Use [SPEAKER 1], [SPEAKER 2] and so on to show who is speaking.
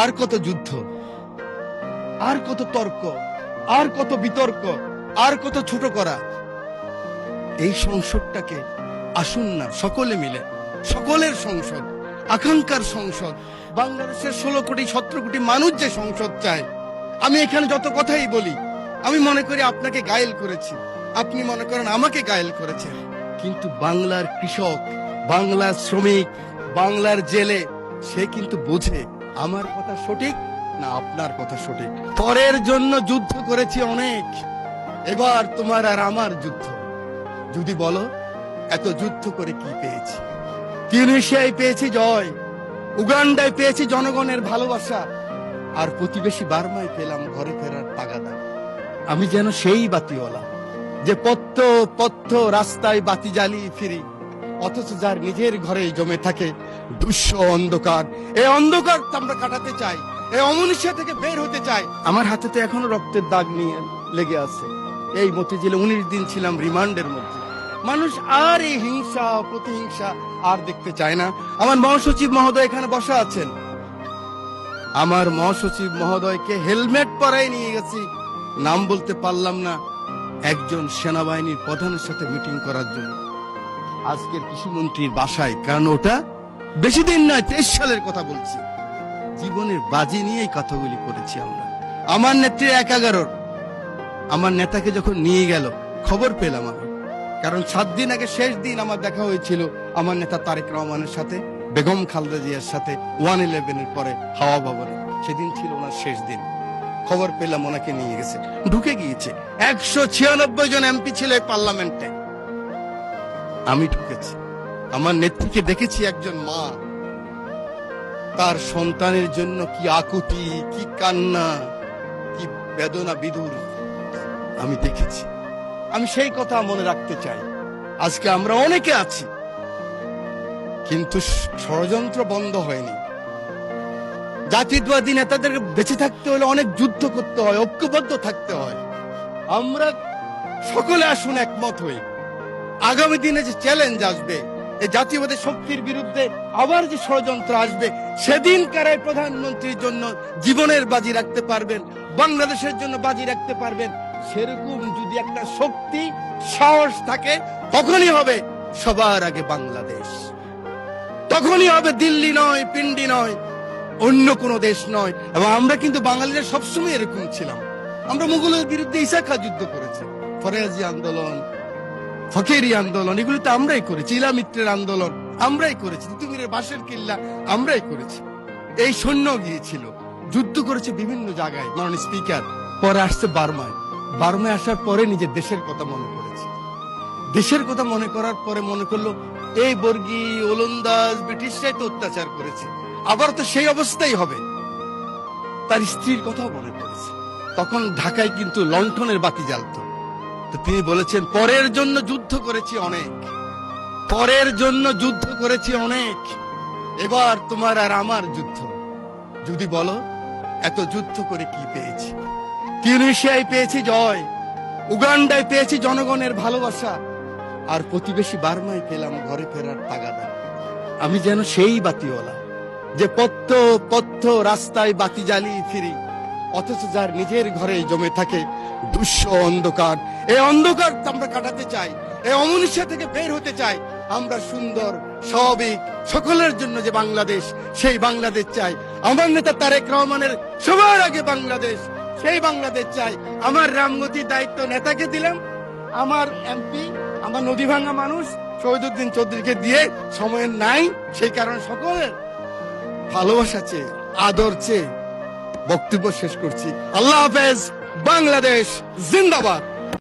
[SPEAKER 1] আর কত যুদ্ধ, আর কত তর্ক, আর কত বিতর্ক, আর কত ছোট করা। এই সংসদটাকে আসুন না সকলে মিলে, সকলের সংসদ, আকাঙ্ক্ষার সংসদ, বাংলাদেশের 16 কোটি 17 কোটি মানুষ যে সংসদ চায়। আমি এখানে যত কথাই বলি, আমি মনে করি আপনাকে গায়েল করেছি, আপনি মনে করেন আমাকে গায়েল করেছেন, কিন্তু বাংলার কৃষক, বাংলার শ্রমিক, বাংলার জেলে সে কিন্তু বোঝে আমার কথা সঠিক না আপনার কথা সঠিক। পরের জন্য যুদ্ধ করেছি অনেক, এবার তোমার আর আমার যুদ্ধ। যদি বলো এত যুদ্ধ করে কি পেয়েছি? তিউনিসিয়ায় পেয়েছি জয়, উগান্ডায় পেয়েছি জনগণের ভালোবাসা, আর প্রতিবেশী বার্মায় পেলাম ঘরে ফেরার তাগাদা। আমি যেন সেই বাতিওয়ালা যে পত্ত পত্ত রাস্তায় বাতি জ্বালিয়ে ফিরি, অথচ যার নিজের ঘরে জমে থাকে দুঃস্ব অন্ধকার। এই অন্ধকার আমরা কাটাতে চাই, এই অমনুষ্য থেকে বের হতে চাই। আমার হাতে তো এখনো রক্তের দাগ নিয়ে লেগে আছে। এই মতিঝিলে 19 দিন ছিলাম রিমান্ডের মধ্যে। মানুষ আর এই হিংসা প্রতিহিংসা আর দেখতে চায় না। আমার মহাসচিব মহোদয় এখানে বসা আছেন, আমার মহাসচিব মহোদয়কে হেলমেট পরাই নিয়ে গেছি, নাম বলতে পারলাম না, একজন সেনাবাহিনীর প্রধানের সাথে মিটিং করার জন্য আজকের কৃষিমন্ত্রীর বাসায়। কারণ ওটা বেশি দিন নয়, 23 সালের কথা বলছি। জীবনের বাজি নিয়েই কথাগুলি করেছি আমরা। আমার নেত্রী 11 আমার নেতাকে যখন নিয়ে গেল খবর পেলাম আমি, কারণ 7 দিন আগে শেষ দিন আমার দেখা হয়েছিল আমার নেতা তারেক রহমানের সাথে, বেগম খালেদা জিয়ার সাথে 111-এর পরে হাওয়া ভবনে। সেদিন ছিল ওনার শেষ দিন। খবর পেলাম ওনাকে নিয়ে গেছে, ঢুকে গিয়েছে। 196 জন এমপি ছিল এই পার্লামেন্টে, আমি ঢুকেছি। আমার নেত্রীকে দেখেছি একজন মা, তার সন্তানের জন্য কি আকুতি, কি কান্না, কি বেদনা বিদুর আমি দেখেছি। আমি সেই কথা মনে রাখতে চাই। আজকে আমরা অনেকে আছি, কিন্তু ষড়যন্ত্র বন্ধ হয়নি। জাতীয়তাবাদী নেতাদের বেঁচে থাকতে হলে অনেক যুদ্ধ করতে হয়, ঐক্যবদ্ধ থাকতে হয়। আমরা সকলে আসুন একমত হই। আগামী দিনে যে চ্যালেঞ্জ আসবে, এই জাতীয়বাদী শক্তির বিরুদ্ধে আবার যে ষড়যন্ত্র আসবে, সেদিন কারাই প্রধানমন্ত্রীর জন্য জীবনের বাজি রাখতে পারবেন, বাংলাদেশের জন্য বাজি রাখতে পারবেন, সেরকম যদি একটা শক্তি সাহস থাকে, তখনই হবে সবার আগে বাংলাদেশ। তখনই হবে দিল্লি নয়, পিন্ডি নয়, অন্য কোনো দেশ নয়। এবং আমরা কিন্তু বাঙালিরা সবসময় এরকম ছিলাম। আমরা মুঘলের বিরুদ্ধে ইসাখা যুদ্ধ করেছি, ফরাজি আন্দোলন, ফকিরি আন্দোলন, এগুলো তো আমরাই করেছি। ইলামিত্রের আন্দোলন আমরাই করেছি, তিতুমিরের বাঁশের কিল্লা আমরাই করেছি। এই সৈন্য গিয়েছিল, যুদ্ধ করেছে বিভিন্ন জায়গায়। মাননীয় স্পিকার, পরে আসছে বার্মায়। বার্মায় আসার পরে নিজের দেশের কথা মনে করেছে। দেশের কথা মনে করার পরে মনে করলো এই বর্গী ওলন্দাজ ব্রিটিশরাই তো অত্যাচার করেছে, আবার তো সেই অবস্থাই হবে। তার স্ত্রীর কথাও মনে পড়েছে। তখন ঢাকায় কিন্তু লণ্ঠনের বাতি জ্বালতো। তো তিনি বলেছেন, পরের জন্য যুদ্ধ করেছি অনেক, পরের জন্য যুদ্ধ করেছি অনেক, এবার তোমার আর আমার যুদ্ধ। যদি বলো এত যুদ্ধ করে কি পেয়েছি? তিউনিসিয়ায় পেয়েছি জয়, উগান্ডায় পেয়েছি জনগণের ভালোবাসা, আর প্রতিবেশী বার্মায় পেলাম ঘরে ফেরার তাগাদা। আমি যেন সেই বাতিওয়ালা যে পত্ত পত্ত রাস্তায় বাতি জ্বালিয়ে ফিরি, অথচ যার নিজের ঘরে জমে থাকে দুঃস্ব অন্ধকার। এই অন্ধকার আমরা কাটাতে চাই, এই অমনুষ্য থেকে বের হতে চাই। আমরা সুন্দর স্বাভাবিক সকলের জন্য যে বাংলাদেশ, সেই বাংলাদেশ চাই। আমার নেতা তারেক রহমানের সবার আগে বাংলাদেশ, সেই বাংলাদেশ চাই। আমার রামগতির দায়িত্ব নেতাকে দিলাম, আমার এমপি, আমার নদী ভাঙা মানুষ শহীদুদ্দিন চৌধুরীকে দিয়ে সময় নাই। সেই কারণে সকলের ভালোবাসা চেয়ে, আদর চেয়ে বক্তব্য শেষ করছি। আল্লাহ হাফেজ। বাংলাদেশ জিন্দাবাদ।